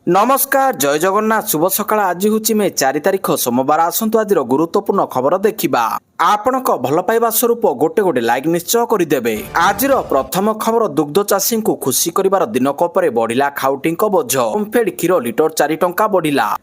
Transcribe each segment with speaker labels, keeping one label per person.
Speaker 1: नमस्कार जय जगन्नाथ शुभ सकाळ आज हूँ मे 4 तारिख सोमवार आसतु आज गुरुत्वपूर्ण खबर देखा आपणक भल पाइबा स्वरूप गोटे गोटे लाइक निश्चय करदेवे आज प्रथम खबर दुग्ध चाषी को खुशी कर दिनक बढ़िला खाउटी बोझ ओमफेड क्षीर लिटर 4 टंका बढ़िला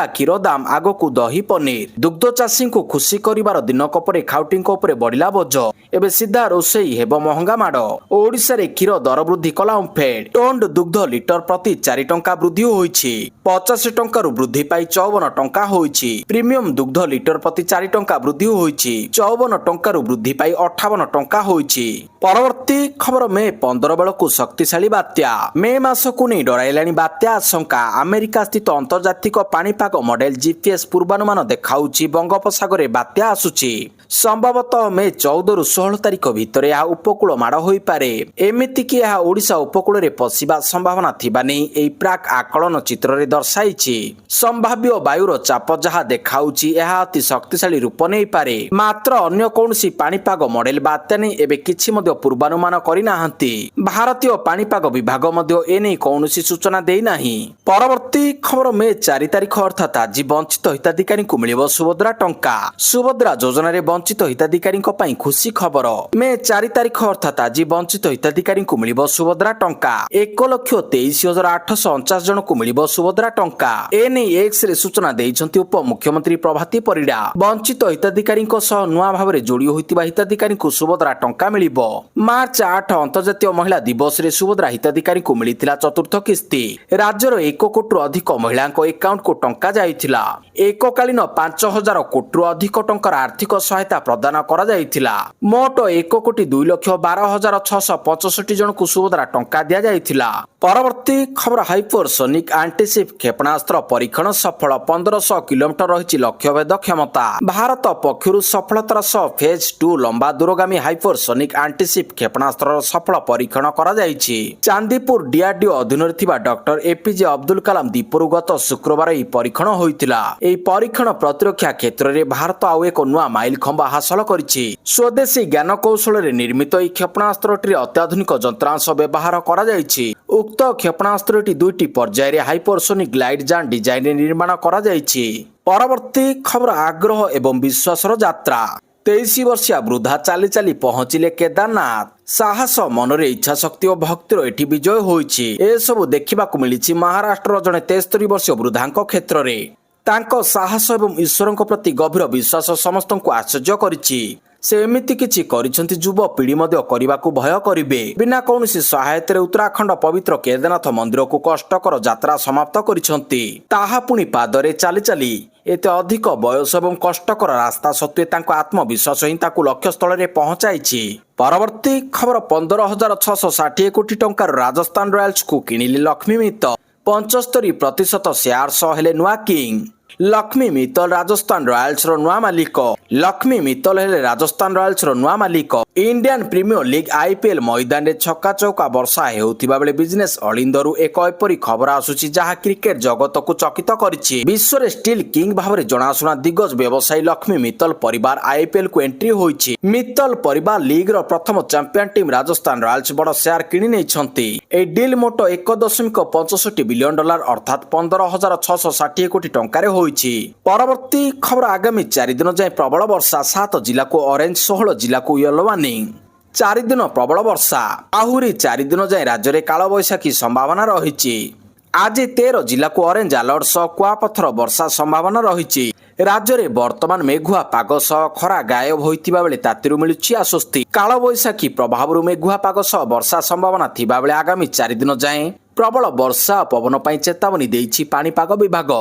Speaker 1: क्षीर दाम आग को दही पनीर दुग्ध चाषी को खुशी कर दिनक खाउटी बढ़िला बोझ एवं सीधा रोषेई हेब महंगा माड़ ओडिशा रे क्षीर दर वृद्धि कला ओमफेड टोंड दुग्ध लिटर प्रति 4 टंका वृद्धि होईछि 50 टंका वृद्धि पाई 54 टंका होईछि प्रीमियम दुग्ध लिटर प्रति 4 टंका वृद्धि होईछि 54 टंका वृद्धि पाई 58 टंका होईछि। परवर्ती खबर मे 15 बेलकु शक्तिशाली बात्या मे मास को नहीं डराइलाणी बात्या आशंका अमेरिका स्थित अंतर्जातिक पाणीपाग मॉडल जीपीएस पूर्वानुमान देखाउछि बंगोपसागर बात्या आसुछि संभवतः मे 14 रु 16 तारिख भितर यह उपकूल माड़ होई पारे एमिति कि यह ओडिशा उपकूल रे पसिबा संभावना थिबा नै एई प्राक आकलन चित्र रे दर्शाइछि संभाव्य वायुर चाप जहा देखाउछि यह अति शक्तिशाली रूप नै पारे मात्र अन्य कोनसी पाणीपाग मॉडल बात्या नै एबे किछि मध्य पूर्वानुमान करि नाहंती भारतीय पाणीपाग विभाग मध्य एनै कोनसी सूचना देई नाही। परवर्ती खबर मे 4 तारिख अर्थात आज वंचित हिताधिकारी को मिलिबो सुभद्रा टंका सुभद्रा योजना रे वंचित हिताधिकारी पई खुशी खबर मे 4 तारिख अर्थात आज वंचित हिताधिकारी को मिलिबो सुभद्रा टंका 1,23,849 जन को मिलिबो सुभद्रा टंका एने एक्स रे सूचना देइछंती उप मुख्यमंत्री प्रभाती परिडा वंचित हिताधिकारी सह नुआ भाव रे जोड़ी होइतिबा हिताधिकारी को सुभद्रा टंका मिलिबो मार्च 8 अंतर्जातीय महिला दिवस रे सुभद्रा हिताधिकारी को मिलिथिला चतुर्थ किस्ती राज्यर 1 कोटी रु अधिक महिला अकाउंट को टंका जाइथिला एककालीन 5,000 कोटी रु अधिक टंकार आर्थिक सहायता प्रदान करा जाइथिला मोट 1,12,665 जन को सुभद्रा टंका दिया जाइथिला। परवर्ती खबर हाइपरसोनिक आंटीशिप क्षेपणास्त्र परीक्षण सफल 1500 किलोमीटर रही लक्ष्यभेद क्षमता भारत पक्षरु सफलतार सह फेज 2 लंबा दूरगामी हाइपरसोनिक आंटीशिप क्षेपणास्त्र सफल परीक्षण करा जाइछि चांदीपुर डीआरडीओ अधीन थिबा डॉक्टर एपीजे अब्दुल कलाम दीपरु गत शुक्रवार एही परीक्षण होइतिला एही परीक्षण प्रतिरक्षा क्षेत्र रे भारत आउ एक नुआ माइल खंबा हासिल करिछि स्वदेशी ज्ञान कौशल रे निर्मित एही क्षेपणास्त्रटी अत्याधुनिक यंत्रांश व्यवहार करा जाइछि उक्त क्षेपणास्त्रटी 2टी पर्याय रे हाइपरसोनिक ग्लाइड जान डिजाइन रे निर्माण करा जाइछि। परवर्ती खबर आग्रह एवं विश्वासर यात्रा 23 वर्षीय वृद्धा चाली चाली पहुंचिले केदारनाथ साहस मनरे इच्छा शक्ति और भक्तिर एठी विजय होइछि ए सब देखिबाकू मिलिछि महाराष्ट्र जने 73 वर्षीय वृद्धांक क्षेत्र रे तांको साहस एवं ईश्वरଙ୍କ प्रति गभीर विश्वास समस्तଙ୍କୁ आश्चर्य କରିछि से एमिति किछि करिसंति युवा पीढ़ी मध्य करबाकू भय करिवे बिना कौनसी सहायता रे उत्तराखंड पवित्र केदारनाथ मंदिर को कष्टकर यात्रा समाप्त करिसंति ताहा पुनी पादरे चाली चाली एते अधिक बयस एवं कष्टकर रास्ता सत्वे तांको आत्मविश्वास ही ताकू लक्ष्य स्थल रे पहुंचाइछि। परवर्ती खबर 15,660 कोटी टंकार राजस्थान रॉयल्स को किनिले लक्ष्मी मित्तल 75% शेयर सह हेले नुआ किंग लक्ष्मी मित्तल राजस्थान रॉयल्स रो नुआ मालिक लक्ष्मी मित्तल हेले राजस्थान रॉयल्स रो नुआ मालिक इंडियन प्रीमियर लीग आईपीएल मैदान रे छक्का चौका वर्षा हेउथिबा बेले बिजनेस अलिंदरु एक एपरी खबर आसुछि जहा क्रिकेट जगत को चकित करिछि विश्व रे स्टील किंग भाबरे जणाशुना दिग्गज व्यवसायी लक्ष्मी मित्तल परिवार आईपीएल को एंट्री होइछि मित्तल परिवार लीग रो प्रथम चैंपियन टीम राजस्थान रॉयल्स बड़ शेयर किनि नेछंती ए डील मोट 1.65 बिलियन डॉलर अर्थात 15,660 कोटी टंका रे होइछि। परवर्ती खबर आगामी 4 दिन जाय प्रबल वर्षा 7 जिला को ऑरेंज 16 जिला को येलो वार्निंग 4 दिन प्रबल वर्षा आहुरी 4 दिन जाय राज्य रे काल बैशाखी संभावना रहिछि आज 13 जिला को ऑरेंज अलर्ट सह कुआपथर वर्षा संभावना रहिछि राज्य रे वर्तमान मेघुआ पाग सह खरा गायब होइतिबा बेले तातिरु मिलुछि आश्वस्ति काल बैशाखी प्रभावरु मेघुआ पाग सह वर्षा संभावना थिबा बेले आगामी 4 दिन जाय प्रबल वर्षा पवन पई चेतावनी देइछि पाणीपाग विभाग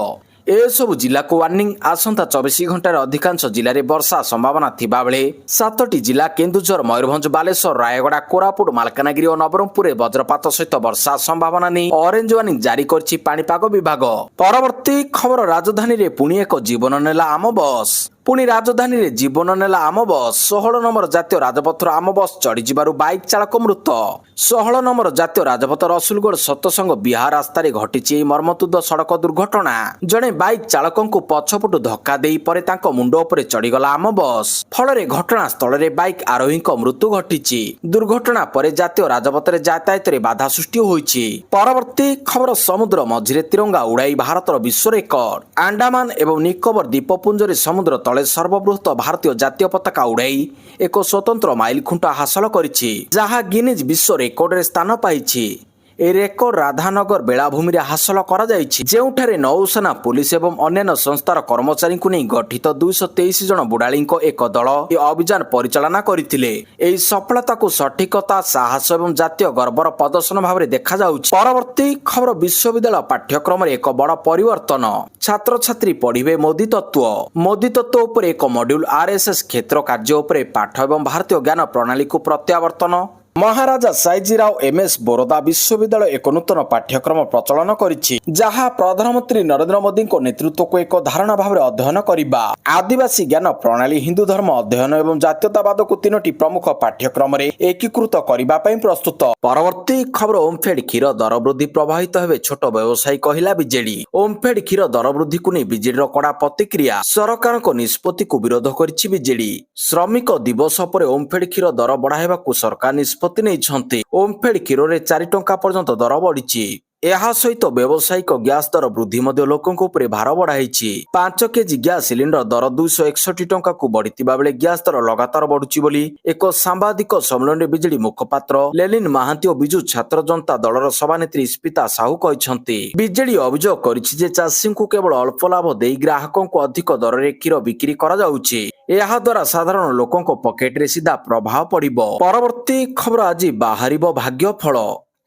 Speaker 1: ए सब जिला को वार्निंग आसंता 24 घंटार अधिकांश जिले में वर्षा संभावना थिबा बेले 7टी जिला केन्दुझर मयूरभंज बालेश्वर रायगड़ा कोरापुट मालकानगिरी और नवरंगपुर वज्रपात सहित वर्षा संभावना नहीं ऑरेंज वार्निंग जारी करछि पाणीपाग विभाग। परवर्ती खबर राजधानी रे पुणी एक जीवन नेला आम बस ପୁଣି ରାଜଧାନୀରେ ଜୀବନ ନେଲା ଆମ ବସ୍। 16 ନମ୍ବର ଜାତୀୟ ରାଜପଥର ଆମ ବସ୍ ଚଢ଼ିଯିବାରୁ ବାଇକ୍ ଚାଳକ ମୃତ। 16 ନମ୍ବର ଜାତୀୟ ରାଜପଥ ରସୁଲଗଡ଼ ସତସଙ୍ଗ ବିହାର ରାସ୍ତାରେ ଘଟିଛି ଏହି ମର୍ମନ୍ତୁଦ ସଡ଼କ ଦୁର୍ଘଟଣା। ଜଣେ ବାଇକ୍ ଚାଳକଙ୍କୁ ପଛପଟୁ ଧକ୍କା ଦେଇ ପରେ ତାଙ୍କ ମୁଣ୍ଡ ଉପରେ ଚଢ଼ିଗଲା ଆମ ବସ୍। ଫଳରେ ଘଟଣାସ୍ଥଳରେ ବାଇକ୍ ଆରୋହୀଙ୍କ ମୃତ୍ୟୁ ଘଟିଛି। ଦୁର୍ଘଟଣା ପରେ ଜାତୀୟ ରାଜପଥରେ ଯାତାୟାତରେ ବାଧା ସୃଷ୍ଟି ହୋଇଛି। ପରବର୍ତ୍ତୀ ଖବର ସମୁଦ୍ର ମଝିରେ ତିରଙ୍ଗା ଉଡ଼ାଇ ଭାରତର ବିଶ୍ୱ ରେକର୍ଡ। ଆଣ୍ଡାମାନ ଏବଂ ନିକୋବର ଦ୍ୱୀପପୁଞ୍ଜରେ ସମୁଦ୍ର ତଳେ ସର୍ବବୃହତ ଭାରତୀୟ ଜାତୀୟ ପତାକା ଉଡ଼ାଇ ଏକ ସ୍ୱତନ୍ତ୍ର ମାଇଲ ଖୁଣ୍ଟ ହାସଲ କରିଛି, ଯାହା ଗିନିଜ୍ ବିଶ୍ୱ ରେକର୍ଡରେ ସ୍ଥାନ ପାଇଛି। ଏହି ରେକର୍ଡ ରାଧାନଗର ବେଳାଭୂମିରେ ହାସଲ କରାଯାଇଛି, ଯେଉଁଠାରେ ନୌସେନା, ପୁଲିସ ଏବଂ ଅନ୍ୟାନ୍ୟ ସଂସ୍ଥାର କର୍ମଚାରୀଙ୍କୁ ନେଇ ଗଠିତ 223 ଜଣ ବୁଡାଳୀଙ୍କ ଏକ ଦଳ ଏହି ଅଭିଯାନ ପରିଚାଳନା କରିଥିଲେ। ଏହି ସଫଳତାକୁ ସଠିକତା, ସାହସ ଏବଂ ଜାତୀୟ ଗର୍ବର ପ୍ରଦର୍ଶନ ଭାବରେ ଦେଖାଯାଉଛି। ପରବର୍ତ୍ତୀ ଖବର ବିଶ୍ୱବିଦ୍ୟାଳୟ ପାଠ୍ୟକ୍ରମରେ ଏକ ବଡ଼ ପରିବର୍ତ୍ତନ। ଛାତ୍ରଛାତ୍ରୀ ପଢ଼ିବେ ମୋଦି ତତ୍ତ୍ୱ। ମୋଦି ତତ୍ତ୍ୱ ଉପରେ ଏକ ମଡ୍ୟୁଲ, ଆର୍ଏସ୍ଏସ୍ କ୍ଷେତ୍ର କାର୍ଯ୍ୟ ଉପରେ ପାଠ ଏବଂ ଭାରତୀୟ ଜ୍ଞାନ ପ୍ରଣାଳୀକୁ ପ୍ରତ୍ୟାବର୍ତ୍ତନ। ମହାରାଜା ସାଇଜିରାଓ ଏମ୍ଏସ୍ ବୋରଦା ବିଶ୍ୱବିଦ୍ୟାଳୟ ଏକ ନୂତନ ପାଠ୍ୟକ୍ରମ ପ୍ରଚଳନ କରିଛି, ଯାହା ପ୍ରଧାନମନ୍ତ୍ରୀ ନରେନ୍ଦ୍ର ମୋଦିଙ୍କ ନେତୃତ୍ୱକୁ ଏକ ଧାରଣା ଭାବରେ ଅଧ୍ୟୟନ କରିବା। ଆଦିବାସୀ ଜ୍ଞାନ ପ୍ରଣାଳୀ, ହିନ୍ଦୁ ଧର୍ମ ଅଧ୍ୟୟନ ଏବଂ ଜାତୀୟତାବାଦକୁ 3ଟି ପ୍ରମୁଖ ପାଠ୍ୟକ୍ରମରେ ଏକୀକୃତ କରିବା ପାଇଁ ପ୍ରସ୍ତୁତ। ପରବର୍ତ୍ତୀ ଖବର ଓମଫେଡ୍ କ୍ଷୀର ଦର ବୃଦ୍ଧି ପ୍ରଭାବିତ ହେବେ ଛୋଟ ବ୍ୟବସାୟୀ, କହିଲା ବିଜେଡି। ଓମଫେଡ୍ କ୍ଷୀର ଦର ବୃଦ୍ଧିକୁ ନେଇ ବିଜେଡିର କଡ଼ା ପ୍ରତିକ୍ରିୟା। ସରକାରଙ୍କ ନିଷ୍ପତ୍ତିକୁ ବିରୋଧ କରିଛି ବିଜେଡି। ଶ୍ରମିକ ଦିବସ ପରେ ଓମଫେଡ୍ କ୍ଷୀର ଦର ବଢ଼ାଇବାକୁ ସରକାର ନିଷ୍ପତ୍ତି ନେଇଛନ୍ତି। ଓମଫେଡ୍ କ୍ଷୀରରେ 4 ଟଙ୍କା ପର୍ଯ୍ୟନ୍ତ ଦର ବଢିଛି। ଏହା ସହିତ ବ୍ୟବସାୟିକ ଗ୍ୟାସ ଦର ବୃଦ୍ଧି ମଧ୍ୟ ଲୋକଙ୍କ ଉପରେ ଭାର ବଢାଇଛି। 5 କେଜି ଗ୍ୟାସ ସିଲିଣ୍ଡର ଦର 261 ଟଙ୍କାକୁ ବଢିଥିବା ବେଳେ ଗ୍ୟାସ ଦର ଲଗାତାର ବଢୁଛି ବୋଲି ଏକ ସାମ୍ବାଦିକ ସମ୍ମିଳନୀରେ ବିଜେଡି ମୁଖପାତ୍ର ଲେଲିନ ମହାନ୍ତି ଓ ବିଜୁ ଛାତ୍ର ଜନତା ଦଳର ସଭାନେତ୍ରୀ ସ୍ପିତା ସାହୁ କହିଛନ୍ତି। ବିଜେଡି ଅଭିଯୋଗ କରିଛି ଯେ ଚାଷୀଙ୍କୁ କେବଳ ଅଳ୍ପ ଲାଭ ଦେଇ ଗ୍ରାହକଙ୍କୁ ଅଧିକ ଦରରେ କ୍ଷୀର ବିକ୍ରି କରାଯାଉଛି। ଏହା ଦ୍ୱାରା ସାଧାରଣ ଲୋକଙ୍କ ପକେଟରେ ସିଧା ପ୍ରଭାବ ପଡିବ। ପରବର୍ତ୍ତୀ ଖବର, ଆଜି ବାହାରିବ ଭାଗ୍ୟ ଫଳ।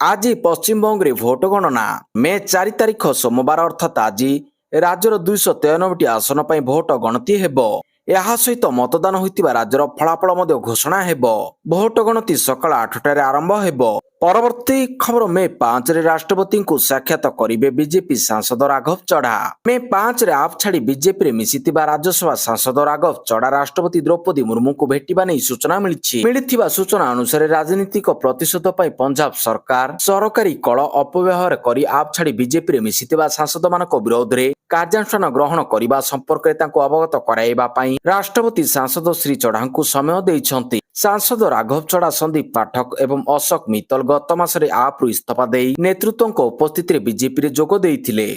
Speaker 1: ଆଜି ପଶ୍ଚିମବଙ୍ଗରେ ଭୋଟ ଗଣନା। ମେ 4 ତାରିଖ ସୋମବାର ଅର୍ଥାତ୍ ଆଜି ରାଜ୍ୟର 293ଟି ଆସନ ପାଇଁ ଭୋଟ ଗଣତି ହେବ। ଏହା ସହିତ ମତଦାନ ହୋଇଥିବା ରାଜ୍ୟର ଫଳାଫଳ ମଧ୍ୟ ଘୋଷଣା ହେବ। ଭୋଟ ଗଣତି ସକାଳ 8ଟାରେ ଆରମ୍ଭ ହେବ। ପରବର୍ତ୍ତୀ ଖବର, ମେ 5ରେ ରାଷ୍ଟ୍ରପତିଙ୍କୁ ସାକ୍ଷାତ କରିବେ ବିଜେପି ସାଂସଦ ରାଘବ ଚଢା। ମେ 5ରେ ଆପ୍ ଛାଡି ବିଜେପିରେ ମିଶିଥିବା ରାଜ୍ୟସଭା ସାଂସଦ ରାଘବ ଚଢା ରାଷ୍ଟ୍ରପତି ଦ୍ରୌପଦୀ ମୁର୍ମୁଙ୍କୁ ଭେଟିବା ନେଇ ସୂଚନା ମିଳିଛି। ମିଳିଥିବା ସୂଚନା ଅନୁସାରେ ରାଜନୈତିକ ପ୍ରତିଶୋଧ ପାଇଁ ପଞ୍ଜାବ ସରକାର ସରକାରୀ କଳ ଅପବ୍ୟବହାର କରି ଆପ୍ ଛାଡି ବିଜେପିରେ ମିଶିଥିବା ସାଂସଦମାନଙ୍କ ବିରୋଧରେ କାର୍ଯ୍ୟାନୁଷ୍ଠାନ ଗ୍ରହଣ କରିବା ସମ୍ପର୍କରେ ତାଙ୍କୁ ଅବଗତ କରାଇବା ପାଇଁ ରାଷ୍ଟ୍ରପତି ସାଂସଦ ଶ୍ରୀ ଚଢାଙ୍କୁ ସମୟ ଦେଇଛନ୍ତି। ସାଂସଦ ରାଘବ ଚଢା, ସନ୍ଦୀପ ପାଠକ ଏବଂ ଅଶୋକ ମିତ୍ତଲ ଗତ ମାସରେ ଆପ୍ରୁ ଇସ୍ତଫା ଦେଇ ନେତୃତ୍ୱଙ୍କ ଉପସ୍ଥିତିରେ ବିଜେପିରେ ଯୋଗ ଦେଇଥିଲେ।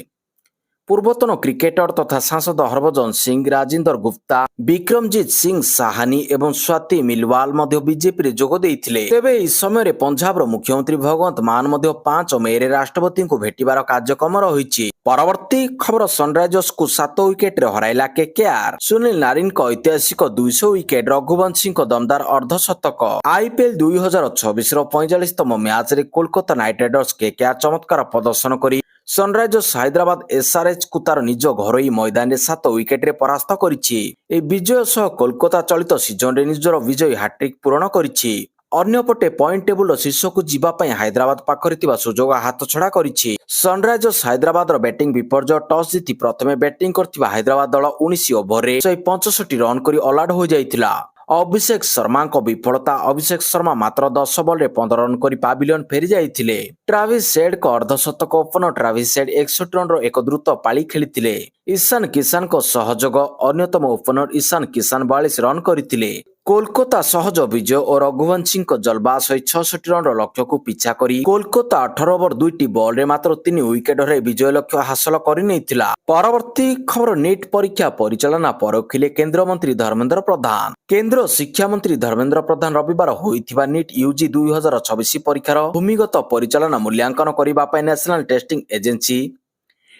Speaker 1: ପୂର୍ବତନ କ୍ରିକେଟର ତଥା ସାଂସଦ ହରଭଜନ ସିଂ, ରାଜିନ୍ଦର ଗୁପ୍ତା, ବିକ୍ରମଜିତ ସିଂ ସାହାନୀ ଏବଂ ସ୍ୱାତି ମିଲୱାଲ ମଧ୍ୟ ବିଜେପିରେ ଯୋଗ ଦେଇଥିଲେ। ତେବେ ଏହି ସମୟରେ ପଞ୍ଜାବର ମୁଖ୍ୟମନ୍ତ୍ରୀ ଭଗବନ୍ତ ମାନ ମଧ୍ୟ 5 ମେରେ ରାଷ୍ଟ୍ରପତିଙ୍କୁ ଭେଟିବାର କାର୍ଯ୍ୟକ୍ରମ ରହିଛି। ପରବର୍ତ୍ତୀ ଖବର, ସନରାଇଜର୍ସକୁ 7 ୱିକେଟରେ ହରାଇଲା କେକେଆର। ସୁନୀଲ ନାରିନଙ୍କ ଐତିହାସିକ 200 ୱିକେଟ, ରଘୁବଂଶୀଙ୍କ ଦମଦାର ଅର୍ଦ୍ଧଶତକ। ଆଇପିଏଲ୍ 2024ର 45ତମ ମ୍ୟାଚରେ କୋଲକାତା ନାଇଟ୍ ରାଇଡର୍ସ କେକେଆର ଚମତ୍କାର ପ୍ରଦର୍ଶନ କରି ସନରାଇଜର୍ସ ହାଇଦ୍ରାବାଦ ଏସ୍ଆର୍ଏଚ୍କୁ ତାର ନିଜ ଘରୋଇ ମଇଦାନରେ 7 ୱିକେଟରେ ପରାସ୍ତ କରିଛି। ଏହି ବିଜୟ ସହ କୋଲକାତା ଚଳିତ ସିଜନରେ ନିଜର ବିଜୟୀ ହ୍ୟାଟ୍ରିକ୍ ପୂରଣ କରିଛି। ଅନ୍ୟପଟେ ପଏଣ୍ଟ ଟେବୁଲର ଶୀର୍ଷକୁ ଯିବା ପାଇଁ ହାଇଦ୍ରାବାଦ ପାଖରେ ଥିବା ସୁଯୋଗ ହାତଛଡ଼ା କରିଛି। ସନରାଇଜର୍ସ ହାଇଦ୍ରାବାଦର ବ୍ୟାଟିଂ ବିପର୍ଯ୍ୟୟ। ଟସ୍ ଜିତି ପ୍ରଥମେ ବ୍ୟାଟିଂ କରିଥିବା ହାଇଦ୍ରାବାଦ ଦଳ 19 ଓଭରରେ 165 ରନ୍ କରି ଅଲଆଉଟ୍ ହୋଇଯାଇଥିଲା। ଅଭିଷେକ ଶର୍ମାଙ୍କ ବିଫଳତା। ଅଭିଷେକ ଶର୍ମା ମାତ୍ର 10 ବଲରେ 15 ରନ୍ କରି ପାଭିଲିୟନ ଫେରି ଯାଇଥିଲେ। ଟ୍ରାଭିସ୍ ହେଡ୍ଙ୍କ ଅର୍ଦ୍ଧଶତକ। ଓପନର ଟ୍ରାଭିସ୍ ହେଡ୍ 61 ରନ୍ର ଏକ ଦ୍ରୁତ ପାଳି ଖେଳିଥିଲେ। ଇଶାନ କିଶାନଙ୍କ ସହଯୋଗ। ଅନ୍ୟତମ ଓପନର ଇଶାନ କିଶାନ 42 ରନ୍ କରିଥିଲେ। କୋଲକାତା ସହଜ ବିଜୟ ଓ ରଘୁବଂଶୀଙ୍କ ଜଲବା 166 ରନ୍ର ଲକ୍ଷ୍ୟକୁ ପିଛା କରି କୋଲକାତା 18 ଓଭର 2ଟି ବଲରେ ମାତ୍ର 3 ୱିକେଟ ହରାଇ ବିଜୟ ଲକ୍ଷ୍ୟ ହାସଲ କରିନେଇଥିଲା। ପରବର୍ତ୍ତୀ ଖବର, ନିଟ୍ ପରୀକ୍ଷା ପରିଚାଳନା ପରଖିଲେ କେନ୍ଦ୍ରମନ୍ତ୍ରୀ ଧର୍ମେନ୍ଦ୍ର ପ୍ରଧାନ। କେନ୍ଦ୍ର ଶିକ୍ଷାମନ୍ତ୍ରୀ ଧର୍ମେନ୍ଦ୍ର ପ୍ରଧାନ ରବିବାର ହୋଇଥିବା ନିଟ୍ ୟୁଜି 2024 ପରୀକ୍ଷାର ଭୂମିଗତ ପରିଚାଳନା ମୂଲ୍ୟାଙ୍କନ କରିବା ପାଇଁ ନ୍ୟାସନାଲ ଟେଷ୍ଟିଂ ଏଜେନ୍ସି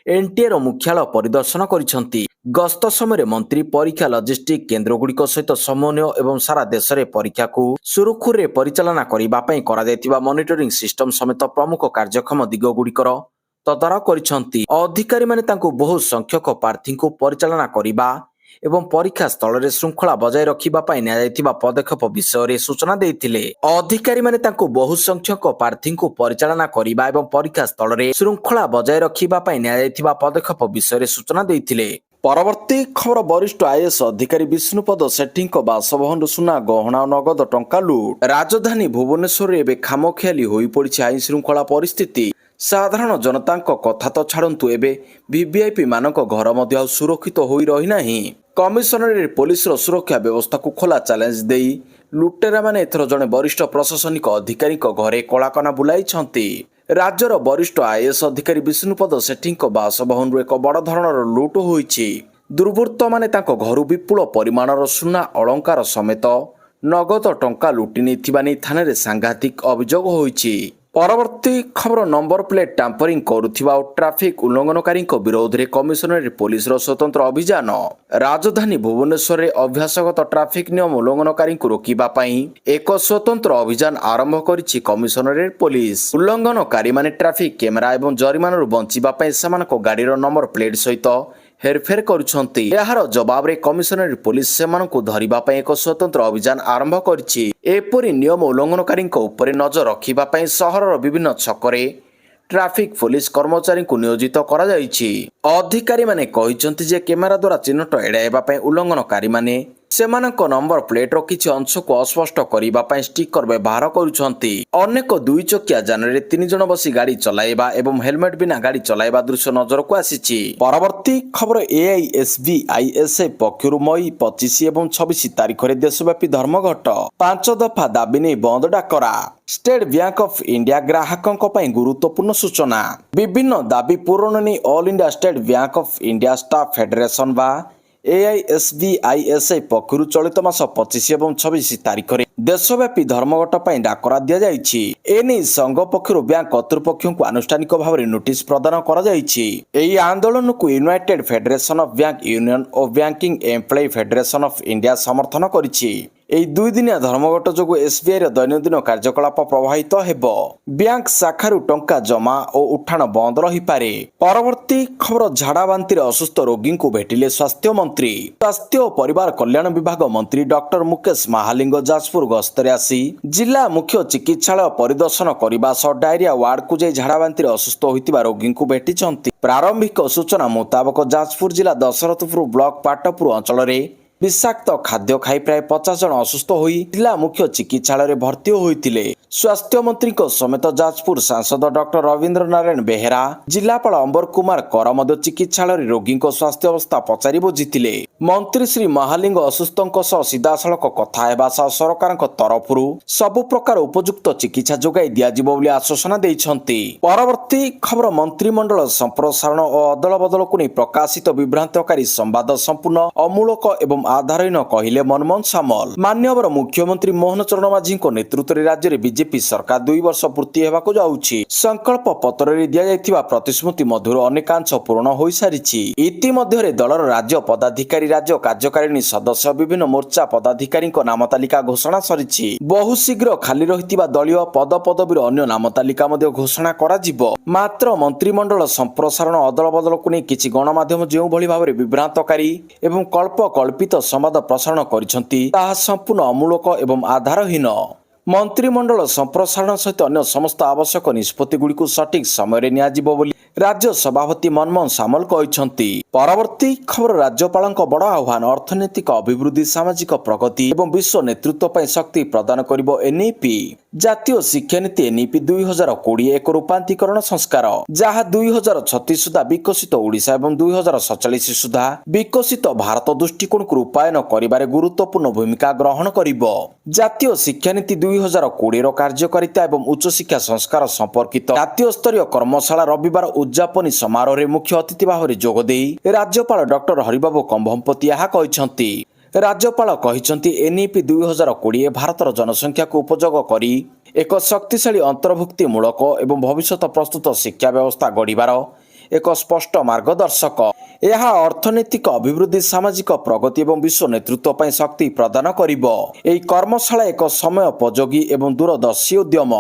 Speaker 1: ଏନ୍ଟିଏର ମୁଖ୍ୟାଳୟ ପରିଦର୍ଶନ କରିଛନ୍ତି। ଗସ୍ତ ସମୟରେ ମନ୍ତ୍ରୀ ପରୀକ୍ଷା ଲଜିଷ୍ଟିକ୍ କେନ୍ଦ୍ରଗୁଡ଼ିକ ସହିତ ସମନ୍ୱୟ ଏବଂ ସାରା ଦେଶରେ ପରୀକ୍ଷାକୁ ସୁରୁଖୁରୁରେ ପରିଚାଳନା କରିବା ପାଇଁ କରାଯାଇଥିବା ମନିଟରିଂ ସିଷ୍ଟମ ସମେତ ପ୍ରମୁଖ କାର୍ଯ୍ୟକ୍ଷମ ଦିଗଗୁଡ଼ିକର ତଦାରଖ କରିଛନ୍ତି। ଅଧିକାରୀମାନେ ତାଙ୍କୁ ବହୁ ସଂଖ୍ୟକ ପ୍ରାର୍ଥୀଙ୍କୁ ପରିଚାଳନା କରିବା ଏବଂ ପରୀକ୍ଷା ସ୍ଥଳରେ ଶୃଙ୍ଖଳା ବଜାୟ ରଖିବା ପାଇଁ ନିଆଯାଇଥିବା ପଦକ୍ଷେପ ବିଷୟରେ ସୂଚନା ଦେଇଥିଲେ। ଅଧିକାରୀମାନେ ତାଙ୍କୁ ବହୁ ସଂଖ୍ୟକ ପ୍ରାର୍ଥୀଙ୍କୁ ପରିଚାଳନା କରିବା ଏବଂ ପରୀକ୍ଷା ସ୍ଥଳରେ ଶୃଙ୍ଖଳା ବଜାୟ ରଖିବା ପାଇଁ ନିଆଯାଇଥିବା ପଦକ୍ଷେପ ବିଷୟରେ ସୂଚନା ଦେଇଥିଲେ। ପରବର୍ତ୍ତୀ ଖବର ବରିଷ୍ଠ ଆଇଏଏସ୍ ଅଧିକାରୀ ବିଷ୍ଣୁପଦ ସେଠୀଙ୍କ ବାସଭବନରୁ ସୁନା ଗହଣା ଓ ନଗଦ ଟଙ୍କା ଲୁଟ୍। ରାଜଧାନୀ ଭୁବନେଶ୍ୱରରେ ଏବେ ଖାମଖିଆଲି ହୋଇପଡ଼ିଛି ଆଇନ ଶୃଙ୍ଖଳା ପରିସ୍ଥିତି। ସାଧାରଣ ଜନତାଙ୍କ କଥା ତ ଛାଡ଼ନ୍ତୁ, ଏବେ ଭିଭିଆଇପି ମାନଙ୍କ ଘର ମଧ୍ୟ ଆଉ ସୁରକ୍ଷିତ ହୋଇ ରହିନାହିଁ। କମିଶନରେଟ୍ ପୋଲିସର ସୁରକ୍ଷା ବ୍ୟବସ୍ଥାକୁ ଖୋଲା ଚ୍ୟାଲେଞ୍ଜ ଦେଇ ଲୁଟେରାମାନେ ଏଥର ଜଣେ ବରିଷ୍ଠ ପ୍ରଶାସନିକ ଅଧିକାରୀଙ୍କ ଘରେ କଳାକନା ବୁଲାଇଛନ୍ତି। ରାଜ୍ୟର ବରିଷ୍ଠ ଆଇଏଏସ୍ ଅଧିକାରୀ ବିଷ୍ଣୁପଦ ସେଠୀଙ୍କ ବାସଭବନରୁ ଏକ ବଡ଼ ଧରଣର ଲୁଟ୍ ହୋଇଛି। ଦୁର୍ବୃତ୍ତମାନେ ତାଙ୍କ ଘରୁ ବିପୁଳ ପରିମାଣର ସୁନା ଅଳଙ୍କାର ସମେତ ନଗଦ ଟଙ୍କା ଲୁଟି ନେଇଥିବା ନେଇ ଥାନାରେ ସାଂଘାତିକ ଅଭିଯୋଗ ହୋଇଛି। ପରବର୍ତ୍ତୀ ଖବର ନମ୍ବର ପ୍ଲେଟ୍ ଟାମ୍ପରିଂ କରୁଥିବା ଓ ଟ୍ରାଫିକ୍ ଉଲ୍ଲଂଘନକାରୀଙ୍କ ବିରୋଧରେ କମିଶନରେଟ୍ ପୋଲିସର ସ୍ୱତନ୍ତ୍ର ଅଭିଯାନ। ରାଜଧାନୀ ଭୁବନେଶ୍ୱରରେ ଅଭ୍ୟାସଗତ ଟ୍ରାଫିକ୍ ନିୟମ ଉଲ୍ଲଂଘନକାରୀଙ୍କୁ ରୋକିବା ପାଇଁ ଏକ ସ୍ୱତନ୍ତ୍ର ଅଭିଯାନ ଆରମ୍ଭ କରିଛି କମିଶନରେଟ୍ ପୋଲିସ। ଉଲ୍ଲଂଘନକାରୀମାନେ ଟ୍ରାଫିକ୍ କ୍ୟାମେରା ଏବଂ ଜରିମାନାରୁ ବଞ୍ଚିବା ପାଇଁ ସେମାନଙ୍କ ଗାଡ଼ିର ନମ୍ବର ପ୍ଲେଟ୍ ସହିତ ହେରଫେର କରୁଛନ୍ତି। ଏହାର ଜବାବରେ କମିଶନରେଟ୍ ପୋଲିସ ସେମାନଙ୍କୁ ଧରିବା ପାଇଁ ଏକ ସ୍ୱତନ୍ତ୍ର ଅଭିଯାନ ଆରମ୍ଭ କରିଛି। ଏପରି ନିୟମ ଉଲ୍ଲଂଘନକାରୀଙ୍କ ଉପରେ ନଜର ରଖିବା ପାଇଁ ସହରର ବିଭିନ୍ନ ଛକରେ ଟ୍ରାଫିକ୍ ପୋଲିସ କର୍ମଚାରୀଙ୍କୁ ନିୟୋଜିତ କରାଯାଇଛି। ଅଧିକାରୀମାନେ କହିଛନ୍ତି ଯେ କ୍ୟାମେରା ଦ୍ୱାରା ଚିହ୍ନଟ ଏଡ଼ାଇବା ପାଇଁ ଉଲ୍ଲଂଘନକାରୀମାନେ ସେମାନଙ୍କ ନମ୍ବର ପ୍ଲେଟ୍ର କିଛି ଅଂଶକୁ ଅସ୍ପଷ୍ଟ କରିବା ପାଇଁ ଷ୍ଟିକର ବ୍ୟବହାର କରୁଛନ୍ତି। ଅନେକ ଦୁଇ ଚକିଆ ଯାନରେ 3 ଜଣ ବସି ଗାଡ଼ି ଚଲାଇବା ଏବଂ ହେଲମେଟ୍ ବିନା ଗାଡ଼ି ଚଲାଇବା ଦୃଶ୍ୟ ନଜରକୁ ଆସିଛି। ପରବର୍ତ୍ତୀ ଖବର ଏଆଇଏସ୍ବିଆଇଏସ୍ଏଫ୍ ପକ୍ଷରୁ ମଇ 25 ଏବଂ 26 ତାରିଖରେ ଦେଶବ୍ୟାପୀ ଧର୍ମଘଟ। 5 ଦଫା ଦାବି ନେଇ ବନ୍ଦ ଡାକରା। ଷ୍ଟେଟ୍ ବ୍ୟାଙ୍କ ଅଫ୍ ଇଣ୍ଡିଆ ଗ୍ରାହକଙ୍କ ପାଇଁ ଗୁରୁତ୍ୱପୂର୍ଣ୍ଣ ସୂଚନା। ବିଭିନ୍ନ ଦାବି ପୂରଣ ନେଇ all India State Bank of India staff federation ବା ଏଆଇଏସ୍ବିଆଇଏସ୍ଏଫ୍ ପକ୍ଷରୁ ଚଳିତ ମାସ 25 ଏବଂ 26 ତାରିଖରେ ଦେଶବ୍ୟାପୀ ଧର୍ମଘଟ ପାଇଁ ଡାକରା ଦିଆଯାଇଛି। ଏନେଇ ସଂଘ ପକ୍ଷରୁ ବ୍ୟାଙ୍କ କର୍ତ୍ତୃପକ୍ଷଙ୍କୁ ଆନୁଷ୍ଠାନିକ ଭାବରେ ନୋଟିସ ପ୍ରଦାନ କରାଯାଇଛି। ଏହି ଆନ୍ଦୋଳନକୁ United federation of bank union O banking employee federation of India ସମର୍ଥନ କରିଛି। ଏହି 2 ଦିନିଆ ଧର୍ମଘଟ ଯୋଗୁଁ ଏସ୍ବିଆଇର ଦୈନନ୍ଦିନ କାର୍ଯ୍ୟକଳାପ ପ୍ରଭାବିତ ହେବ। ବ୍ୟାଙ୍କ ଶାଖାରୁ ଟଙ୍କା ଜମା ଓ ଉଠାଣ ବନ୍ଦ ରହିପାରେ। ପରବର୍ତ୍ତୀ ଖବର ଝାଡ଼ା ବାନ୍ତିରେ ଅସୁସ୍ଥ ରୋଗୀଙ୍କୁ ଭେଟିଲେ ସ୍ୱାସ୍ଥ୍ୟ ମନ୍ତ୍ରୀ। ସ୍ୱାସ୍ଥ୍ୟ ଓ ପରିବାର କଲ୍ୟାଣ ବିଭାଗ ମନ୍ତ୍ରୀ ଡକ୍ଟର ମୁକେଶ ମାହାଲିଙ୍ଗ ଯାଜପୁର ଗସ୍ତରେ ଆସି ଜିଲ୍ଲା ମୁଖ୍ୟ ଚିକିତ୍ସାଳୟ ପରିଦର୍ଶନ କରିବା ସହ ଡାଇରିଆ ୱାର୍ଡକୁ ଯାଇ ଝାଡ଼ା ବାନ୍ତିରେ ଅସୁସ୍ଥ ହୋଇଥିବା ରୋଗୀଙ୍କୁ ଭେଟିଛନ୍ତି। ପ୍ରାରମ୍ଭିକ ସୂଚନା ମୁତାବକ ଯାଜପୁର ଜିଲ୍ଲା ଦଶରଥପୁର ବ୍ଲକ ପାଟପୁର ଅଞ୍ଚଳରେ ବିଷାକ୍ତ ଖାଦ୍ୟ ଖାଇ ପ୍ରାୟ 50 ଜଣ ଅସୁସ୍ଥ ହୋଇ ଜିଲ୍ଲା ମୁଖ୍ୟ ଚିକିତ୍ସାଳୟରେ ଭର୍ତ୍ତି ହୋଇଥିଲେ। ସ୍ୱାସ୍ଥ୍ୟମନ୍ତ୍ରୀଙ୍କ ସମେତ ଯାଜପୁର ସାଂସଦ ଡକ୍ଟର ରବୀନ୍ଦ୍ର ନାରାୟଣ ବେହେରା, ଜିଲ୍ଲାପାଳ ଅମ୍ବର କୁମାର କର ମଧ୍ୟ ଚିକିତ୍ସାଳୟରେ ରୋଗୀଙ୍କ ସ୍ୱାସ୍ଥ୍ୟ ଅବସ୍ଥା ପଚାରି ବୁଝିଥିଲେ। ମନ୍ତ୍ରୀ ଶ୍ରୀ ମହାଲିଙ୍ଗ ଅସୁସ୍ଥଙ୍କ ସହ ସିଧାସଳଖ କଥା ହେବା ସହ ସରକାରଙ୍କ ତରଫରୁ ସବୁ ପ୍ରକାର ଉପଯୁକ୍ତ ଚିକିତ୍ସା ଯୋଗାଇ ଦିଆଯିବ ବୋଲି ଆଶ୍ୱାସନା ଦେଇଛନ୍ତି। ପରବର୍ତ୍ତୀ ଖବର ମନ୍ତ୍ରିମଣ୍ଡଳ ସମ୍ପ୍ରସାରଣ ଓ ଅଦଳବଦଳକୁ ନେଇ ପ୍ରକାଶିତ ବିଭ୍ରାନ୍ତକାରୀ ସମ୍ବାଦ ସମ୍ପୂର୍ଣ୍ଣ ଅମୂଳକ ଏବଂ ଆଧାରହୀନ କହିଲେ ମନମୋହନ ସାମଲ। ମାନ୍ୟବର ମୁଖ୍ୟମନ୍ତ୍ରୀ ମୋହନ ଚରଣ ମାଝୀଙ୍କ ନେତୃତ୍ୱରେ ରାଜ୍ୟରେ ବିଜେପି ସରକାର 2 ବର୍ଷ ପୂର୍ତ୍ତି ହେବାକୁ ଯାଉଛି। ସଂକଳ୍ପ ପତ୍ରରେ ଦିଆଯାଇଥିବା ପ୍ରତିଶ୍ରୁତି ମଧ୍ୟରୁ ଅନେକାଂଶ ପୂରଣ ହୋଇସାରିଛି। ଇତିମଧ୍ୟରେ ଦଳର ରାଜ୍ୟ ପଦାଧିକାରୀ, ରାଜ୍ୟ କାର୍ଯ୍ୟକାରିଣୀ ସଦସ୍ୟ, ବିଭିନ୍ନ ମୋର୍ଚ୍ଚା ପଦାଧିକାରୀଙ୍କ ନାମ ତାଲିକା ଘୋଷଣା ସରିଛି। ବହୁ ଶୀଘ୍ର ଖାଲି ରହିଥିବା ଦଳୀୟ ପଦପଦବୀର ଅନ୍ୟ ନାମ ତାଲିକା ମଧ୍ୟ ଘୋଷଣା କରାଯିବ। ମାତ୍ର ମନ୍ତ୍ରିମଣ୍ଡଳ ସମ୍ପ୍ରସାରଣ ଅଦଳବଦଳକୁ ନେଇ କିଛି ଗଣମାଧ୍ୟମ ଯେଉଁଭଳି ଭାବରେ ବିଭ୍ରାନ୍ତକାରୀ ଏବଂ କଳ୍ପିତ ସମ୍ବାଦ ପ୍ରସାରଣ କରିଛନ୍ତି ତାହା ସମ୍ପୂର୍ଣ୍ଣ ଅମୂଳକ ଏବଂ ଆଧାରହୀନ। ମନ୍ତ୍ରିମଣ୍ଡଳ ସମ୍ପ୍ରସାରଣ ସହିତ ଅନ୍ୟ ସମସ୍ତ ଆବଶ୍ୟକ ନିଷ୍ପତ୍ତିଗୁଡ଼ିକୁ ସଠିକ୍ ସମୟରେ ନିଆଯିବ ବୋଲି ରାଜ୍ୟ ସଭାପତି ମନମୋହନ ସାମଲ କହିଛନ୍ତି। ପରବର୍ତ୍ତୀ ଖବର ରାଜ୍ୟପାଳଙ୍କ ବଡ଼ ଆହ୍ୱାନ ଅର୍ଥନୈତିକ ଅଭିବୃଦ୍ଧି, ସାମାଜିକ ପ୍ରଗତି ଏବଂ ବିଶ୍ୱ ନେତୃତ୍ୱ ପାଇଁ ଶକ୍ତି ପ୍ରଦାନ କରିବ ଏନ୍ଇପି। ଜାତୀୟ ଶିକ୍ଷାନୀତି ଏନ୍ଇପି 2020 ଏକ ରୂପାନ୍ତରୀକରଣ ସଂସ୍କାର, ଯାହା 2036 ସୁଦ୍ଧା ବିକଶିତ ଓଡ଼ିଶା ଏବଂ 2047 ସୁଦ୍ଧା ବିକଶିତ ଭାରତ ଦୃଷ୍ଟିକୋଣକୁ ରୂପାୟନ କରିବାରେ ଗୁରୁତ୍ୱପୂର୍ଣ୍ଣ ଭୂମିକା ଗ୍ରହଣ କରିବ। ଜାତୀୟ ଶିକ୍ଷାନୀତି 2020ର କାର୍ଯ୍ୟକାରିତା ଏବଂ ଉଚ୍ଚଶିକ୍ଷା ସଂସ୍କାର ସମ୍ପର୍କିତ ଜାତୀୟ ସ୍ତରୀୟ କର୍ମଶାଳା ରବିବାର ଉଦ୍ଯାପନୀ ସମାରୋହରେ ମୁଖ୍ୟ ଅତିଥି ଭାବରେ ଯୋଗଦେଇ ରାଜ୍ୟପାଳ ଡକ୍ଟର ହରିବାବୁ କମ୍ଭମପତି ଏହା କହିଛନ୍ତି। ରାଜ୍ୟପାଳ କହିଛନ୍ତି ଏନ୍ଇପି 2020 ଭାରତର ଜନସଂଖ୍ୟାକୁ ଉପଯୋଗ କରି ଏକ ଶକ୍ତିଶାଳୀ ଅନ୍ତର୍ଭୁକ୍ତିମୂଳକ ଏବଂ ଭବିଷ୍ୟତ ପ୍ରସ୍ତୁତ ଶିକ୍ଷା ବ୍ୟବସ୍ଥା ଗଢ଼ିବାର ଏକ ସ୍ପଷ୍ଟ ମାର୍ଗଦର୍ଶକ। ଏହା ଅର୍ଥନୈତିକ ଅଭିବୃଦ୍ଧି, ସାମାଜିକ ପ୍ରଗତି ଏବଂ ବିଶ୍ୱ ନେତୃତ୍ୱ ପାଇଁ ଶକ୍ତି ପ୍ରଦାନ କରିବ। ଏହି କର୍ମଶାଳା ଏକ ସମୟୋପଯୋଗୀ ଏବଂ ଦୂରଦର୍ଶୀ ଉଦ୍ୟମ।